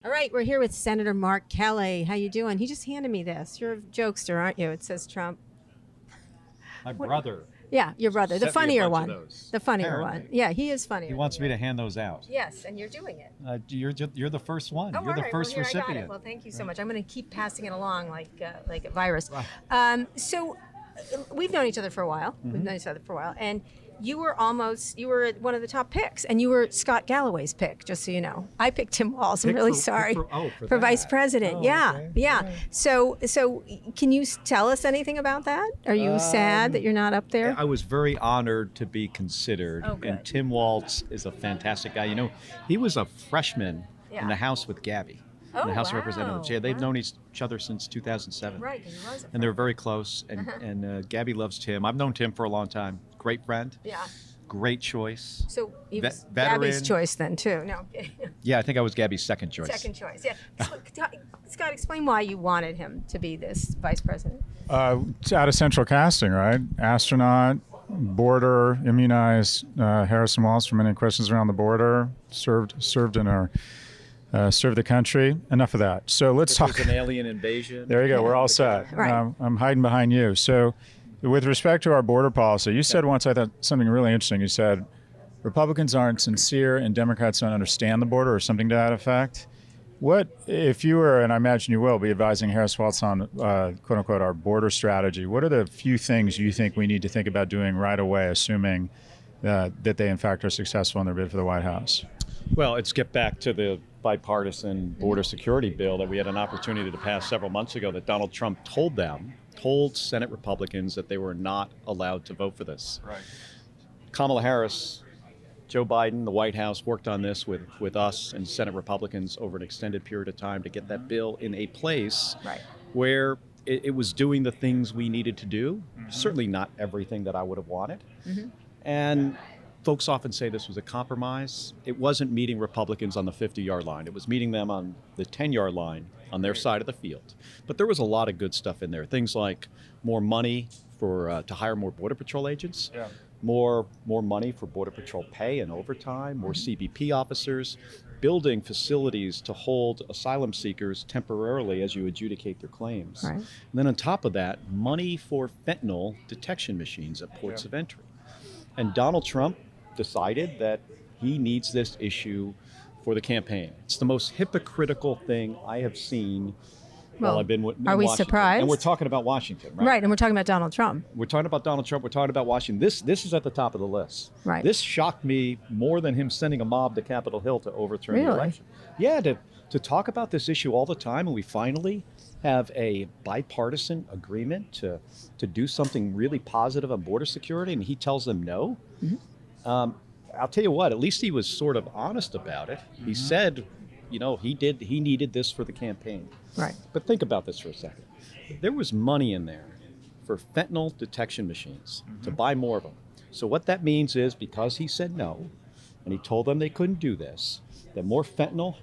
All right, we're here with Senator Mark Kelly. How you doing? He just handed me this. You're a jokester, aren't you? It says Trump. My brother. Yeah, your brother. The Sent me a funnier bunch one. of those, The funnier apparently. one. Yeah, he is funnier. He wants me to hand those out. Yes, and you're doing it. You're the first one. Oh, You're all the right. first Well, here, I recipient. got it. Well, thank you so much. I'm going to keep passing it along like a virus. Right. So we've known each other for a while. Mm-hmm. We've known each other for a while, and you were one of the top picks, and you were Scott Galloway's pick, just so you know. I picked Tim Walz. I'm Pick really for- sorry. for vice that. president. Oh, Yeah, okay. yeah. Right. So can you tell us anything about that? Are you sad that you're not up there? I was very honored to be considered. Oh, good. And Tim Walz is a fantastic guy. You know, he was a freshman Yeah. in the House with Gabby. Oh, in the House wow. of Representatives. Yeah, they've Wow. known each other since 2007. Right, and he was. And they're very close. And Gabby loves Tim. I've known Tim for a long time. Great friend. Yeah. Great choice. So he was veteran. Gabby's choice then too. No, I'm kidding. Yeah, I think I was Gabby's second choice. Second choice. Yeah. Scott, explain why you wanted him to be this vice president. It's out of central casting, right? Astronaut, border, immunized Harrison Walz for many questions around the border, served the country. Enough of that. So let's If talk. there's an alien invasion. There you go. We're all set. Right. I'm hiding behind you. So with respect to our border policy, you said once, I thought something really interesting. You said Republicans aren't sincere and Democrats don't understand the border or something to that effect. What, if you were, and I imagine you will, be advising Harris Walz on, quote unquote, our border strategy, what are the few things you think we need to think about doing right away, assuming that they in fact are successful in their bid for the White House? Well, let's get back to the bipartisan border security bill that we had an opportunity to pass several months ago that Donald Trump told Senate Republicans that they were not allowed to vote for this. Right. Kamala Harris, Joe Biden, the White House worked on this with us and Senate Republicans over an extended period of time to get that bill in a place Right. where it was doing the things we needed to do. Certainly not everything that I would have wanted. And folks often say this was a compromise. It wasn't meeting Republicans on the 50-yard line. It was meeting them on the 10-yard line on their side of the field. But there was a lot of good stuff in there. Things like more money to hire more Border Patrol agents, more money for Border Patrol pay and overtime, more CBP officers, building facilities to hold asylum seekers temporarily as you adjudicate their claims. Right. And then on top of that, money for fentanyl detection machines at ports of entry. And Donald Trump decided that he needs this issue for the campaign. It's the most hypocritical thing I have seen while I've been in are we Washington. surprised? And we're talking about Washington, right? Right, and we're talking about Donald Trump. We're talking about Donald Trump. We're talking about Washington. This is at the top of the list. Right. This shocked me more than him sending a mob to Capitol Hill to overturn the Really? election. Yeah, to talk about this issue all the time, and we finally have a bipartisan agreement to do something really positive on border security, and he tells them no. I'll tell you what, at least he was sort of honest about it. He said, he needed this for the campaign. Right. But think about this for a second. There was money in there for fentanyl detection machines to buy more of them. So what that means is, because he said no, and he told them they couldn't do this, that more fentanyl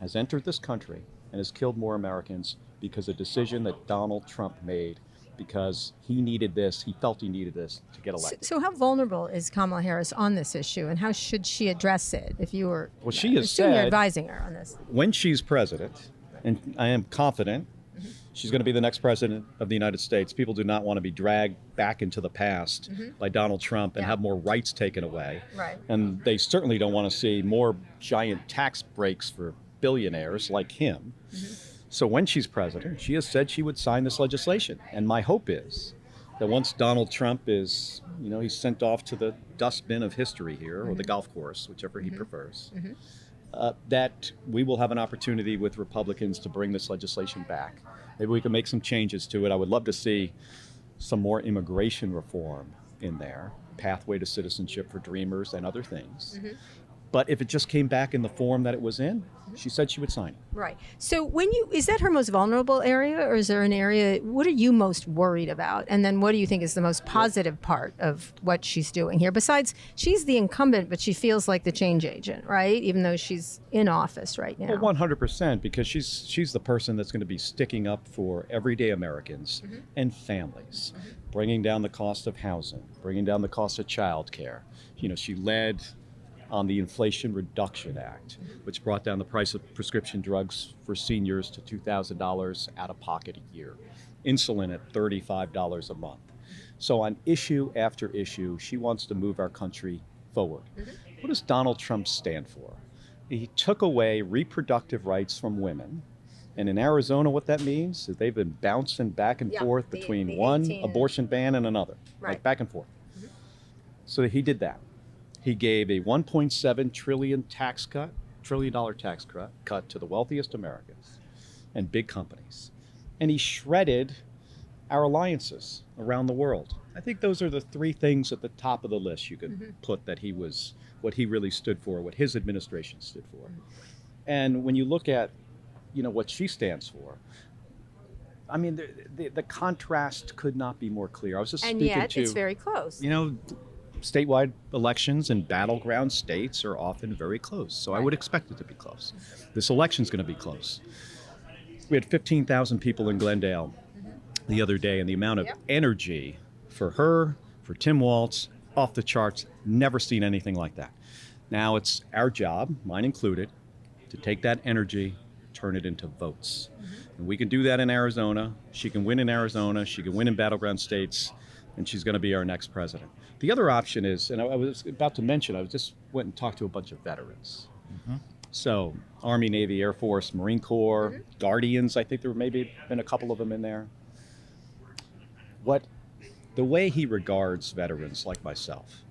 has entered this country and has killed more Americans because of a decision that Donald Trump made, because he needed this, he felt he needed this to get elected. So how vulnerable is Kamala Harris on this issue, and how should she address it? If you were, Well, she has assume you're said- advising her on this. When she's president, and I am confident she's going to be the next president of the United States, people do not want to be dragged back into the past by Donald Trump and Yeah. have more rights taken away. Right. And they certainly don't want to see more giant tax breaks for billionaires like him. So when she's president, she has said she would sign this legislation. And my hope is that once Donald Trump is, he's sent off to the dustbin of history here, or the golf course, whichever he prefers, that we will have an opportunity with Republicans to bring this legislation back. Maybe we can make some changes to it. I would love to see some more immigration reform in there, pathway to citizenship for dreamers and other things. But if it just came back in the form that it was in, she said she would sign it. Right. So is that her most vulnerable area, or is there an area, what are you most worried about? And then what do you think is the most positive part of what she's doing here? Besides, she's the incumbent, but she feels like the change agent, right? Even though she's in office right now. Well, 100%, because she's the person that's going to be sticking up for everyday Americans and families, bringing down the cost of housing, bringing down the cost of childcare. She led on the Inflation Reduction Act, which brought down the price of prescription drugs for seniors to $2,000 out of pocket a year, insulin at $35 a month. So on issue after issue, she wants to move our country forward. What does Donald Trump stand for? He took away reproductive rights from women. And in Arizona, what that means is they've been bouncing back and forth between the one 18 abortion ban and another, like back and forth. So he did that. He gave a $1.7 trillion tax cut to the wealthiest Americans and big companies. And he shredded our alliances around the world. I think those are the three things at the top of the list you could put that he was, what he really stood for, what his administration stood for. And when you look at, what she stands for, I mean, the contrast could not be more clear. I was just And speaking yet to, it's very close. statewide elections in battleground states are often very close. So I would expect it to be close. This election's going to be close. We had 15,000 people in Glendale the other day, and the amount of energy for her, for Tim Walz, off the charts. Never seen anything like that. Now it's our job, mine included, to take that energy, turn it into votes. And we can do that in Arizona. She can win in Arizona. She can win in battleground states, and she's going to be our next president. The other option is, and I was about to mention, I just went and talked to a bunch of veterans. So Army, Navy, Air Force, Marine Corps, Guardians, I think there maybe been a couple of them in there. The way he regards veterans like myself,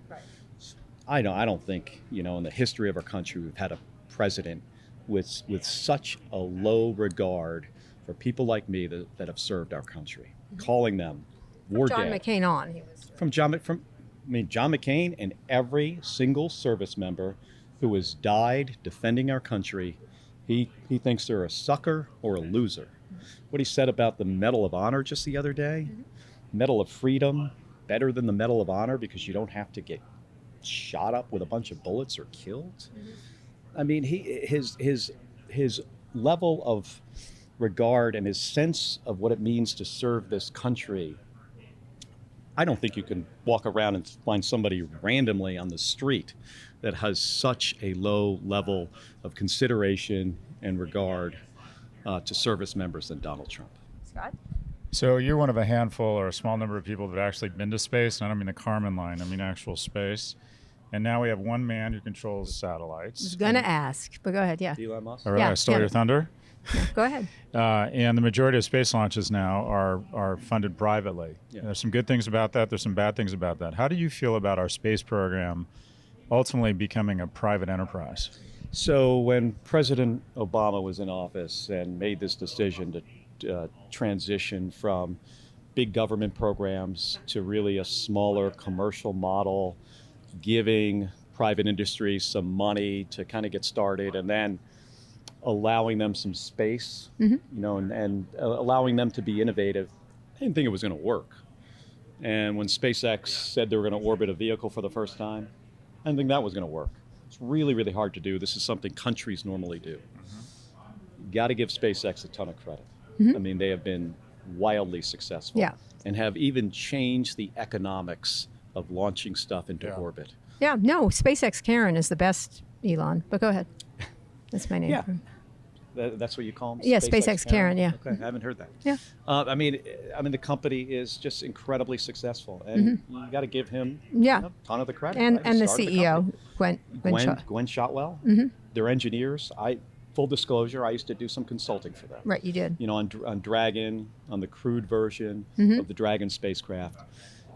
I don't think, in the history of our country, we've had a president with such a low regard for people like me that have served our country, calling them war dead. John McCain on. He was John McCain and every single service member who has died defending our country, he thinks they're a sucker or a loser. What he said about the Medal of Honor just the other day, Medal of Freedom, better than the Medal of Honor because you don't have to get shot up with a bunch of bullets or killed. I mean, his level of regard and his sense of what it means to serve this country, I don't think you can walk around and find somebody randomly on the street that has such a low level of consideration and regard to service members than Donald Trump. Scott? So you're one of a handful or a small number of people that have actually been to space. And I don't mean the Kármán line, I mean actual space. And now we have one man who controls satellites. I was going to ask, but go ahead. Yeah. Elon Musk? All right, I stole your thunder. Go ahead. And the majority of space launches now are funded privately. Yeah. There's some good things about that. There's some bad things about that. How do you feel about our space program ultimately becoming a private enterprise? So when President Obama was in office and made this decision to transition from big government programs to really a smaller commercial model, giving private industry some money to kind of get started, and then allowing them some space, and allowing them to be innovative. I didn't think it was going to work. And when SpaceX said they were going to orbit a vehicle for the first time, I didn't think that was going to work. It's really, really hard to do. This is something countries normally do. You got to give SpaceX a ton of credit. I mean, they have been wildly successful and have even changed the economics of launching stuff into orbit. Yeah, no, SpaceX Karen is the best, Elon, but go ahead. That's my name. Yeah. That's what you call them? Yeah, SpaceX Karen, yeah. Okay, I haven't heard that. Yeah. I mean, the company is just incredibly successful, and you got to give him a ton of the credit. And right? He the started CEO, company. Gwen Gwen Shotwell. Their engineers. Full disclosure, I used to do some consulting for them. Right, you did. On Dragon, on the crewed version of the Dragon spacecraft,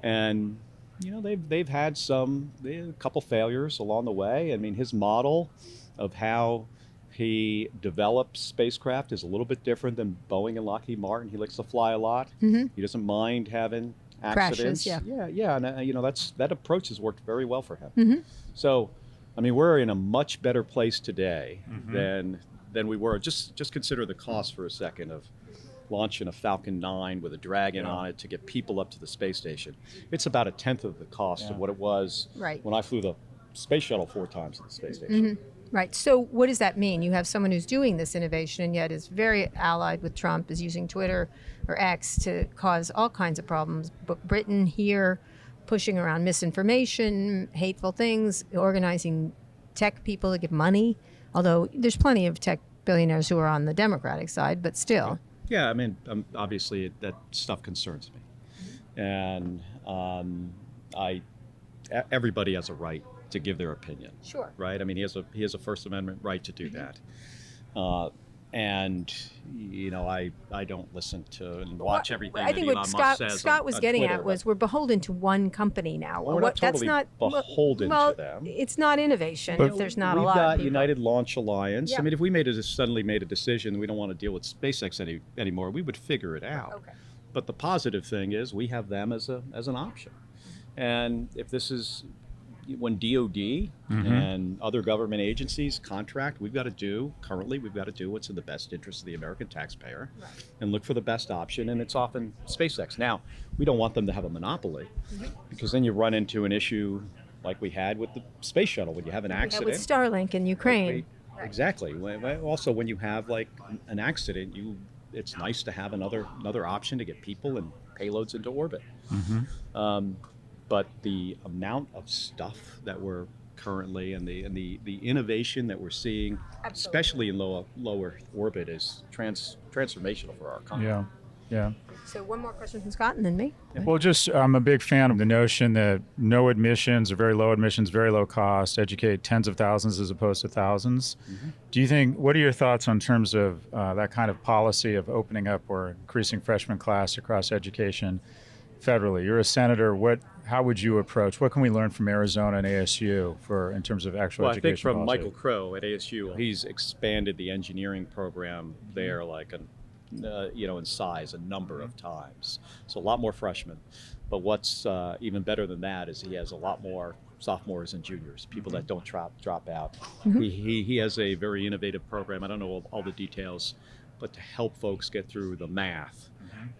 and they've had a couple failures along the way. I mean, his model of how he develops spacecraft is a little bit different than Boeing and Lockheed Martin. He likes to fly a lot. He doesn't mind having accidents. Crashes, and that approach has worked very well for him. So, I mean, we're in a much better place today than we were. Just consider the cost for a second of launching a Falcon 9 with a Dragon on it to get people up to the space station. It's about a tenth of the cost of what it was when I flew the space shuttle 4 times to the space station. Right. So what does that mean? You have someone who's doing this innovation and yet is very allied with Trump, is using Twitter or X to cause all kinds of problems. But Britain here pushing around misinformation, hateful things, organizing tech people to give money? Although there's plenty of tech billionaires who are on the Democratic side, but still. Yeah, I mean, obviously that stuff concerns me, and everybody has a right to give their opinion. Sure. Right. I mean, he has a First Amendment right to do that, and I don't listen to and watch everything. I think that what Elon Musk says Scott on was getting Twitter, at was we're beholden to one company now. Well, we're not totally beholden to them. It's not innovation if there's not a lot We've of got people. United Launch Alliance. Yeah. I mean, if we suddenly made a decision we don't want to deal with SpaceX anymore, we would figure it out. Okay. But the positive thing is we have them as an option. And if this is when DOD and other government agencies contract, we've got to do what's in the best interest of the American taxpayer and look for the best option. And it's often SpaceX. Now, we don't want them to have a monopoly because then you run into an issue like we had with the space shuttle when you have an accident. With Starlink in Ukraine. Exactly. Also, when you have like an accident, it's nice to have another option to get people and payloads into orbit. But the amount of stuff that we're currently and the innovation that we're seeing, especially in lower orbit, is transformational for our country. Yeah. So one more question from Scott and then me. Well, I'm a big fan of the notion that no admissions or very low admissions, very low cost, educate tens of thousands as opposed to thousands. Do you think, what are your thoughts on terms of that kind of policy of opening up or increasing freshman class across education federally? You're a senator. How would you approach? What can we learn from Arizona and ASU in terms of actual Well, I education think from policy? Michael Crow at ASU, he's expanded the engineering program there in size a number of times. So a lot more freshmen. But what's even better than that is he has a lot more sophomores and juniors, people that don't drop out. He has a very innovative program. I don't know all the details, but to help folks get through the math,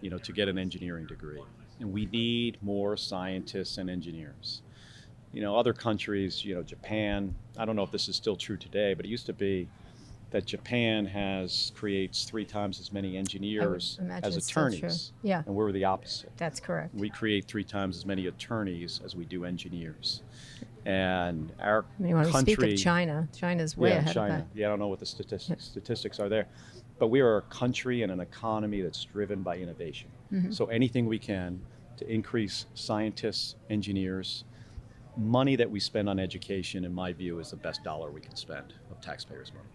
to get an engineering degree. And we need more scientists and engineers. Other countries, Japan, I don't know if this is still true today, but it used to be that Japan creates 3 times as many engineers as attorneys. Yeah. And we're the opposite. That's correct. We create 3 times as many attorneys as we do engineers. And our You want to country... speak of China. China's way ahead China. of that. Yeah, I don't know what the statistics are there. But we are a country and an economy that's driven by innovation. So anything we can to increase scientists, engineers, money that we spend on education, in my view, is the best dollar we can spend of taxpayers' money.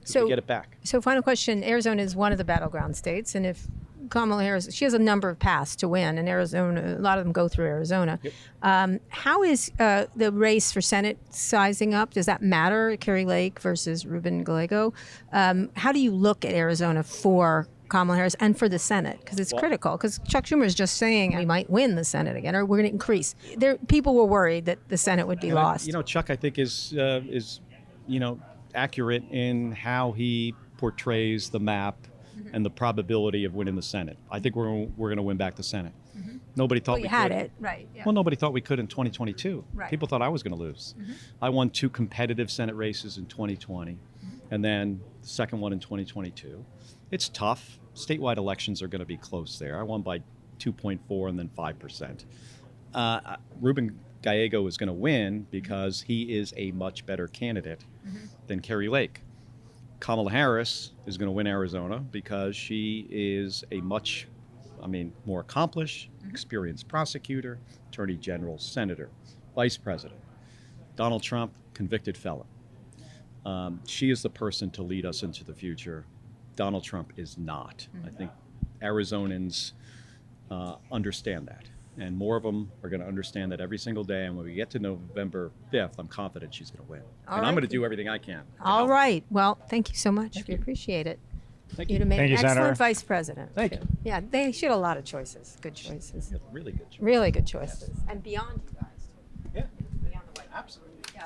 So we get it back. So final question, Arizona is one of the battleground states, and if Kamala Harris, she has a number of paths to win, and Arizona, a lot of them go through Arizona. Yep. How is the race for Senate sizing up? Does that matter, Kari Lake versus Ruben Gallego? How do you look at Arizona for Kamala Harris and for the Senate? Because it's critical, because Chuck Schumer is just saying we might win the Senate again, or we're going to increase. People were worried that the Senate would be lost. Chuck, I think, is accurate in how he portrays the map and the probability of winning the Senate. I think we're going to win back the Senate. Nobody thought we could. had it, right. Yeah. Well, nobody thought we could in 2022. Right. People thought I was going to lose. I won 2 competitive Senate races in 2020, and then the second one in 2022. It's tough. Statewide elections are going to be close there. I won by 2.4 and then 5%. Ruben Gallego is going to win because he is a much better candidate than Kari Lake. Kamala Harris is going to win Arizona because she is a much, more accomplished, experienced prosecutor, attorney general, senator, vice president. Donald Trump, convicted felon. She is the person to lead us into the future. Donald Trump is not. I think Arizonans understand that. And more of them are going to understand that every single day. And when we get to November 5th, I'm confident she's going to win. I'm going to do everything I can. All right. Well, thank you so much. We appreciate it. Thank You'd you. have made Thank an you, excellent Senator. vice president. Thank you. Yeah, she had a lot of choices. Good choices. Really good job. Really good choices. And beyond you guys, too. Yeah. Beyond the White House. Absolutely. Yeah.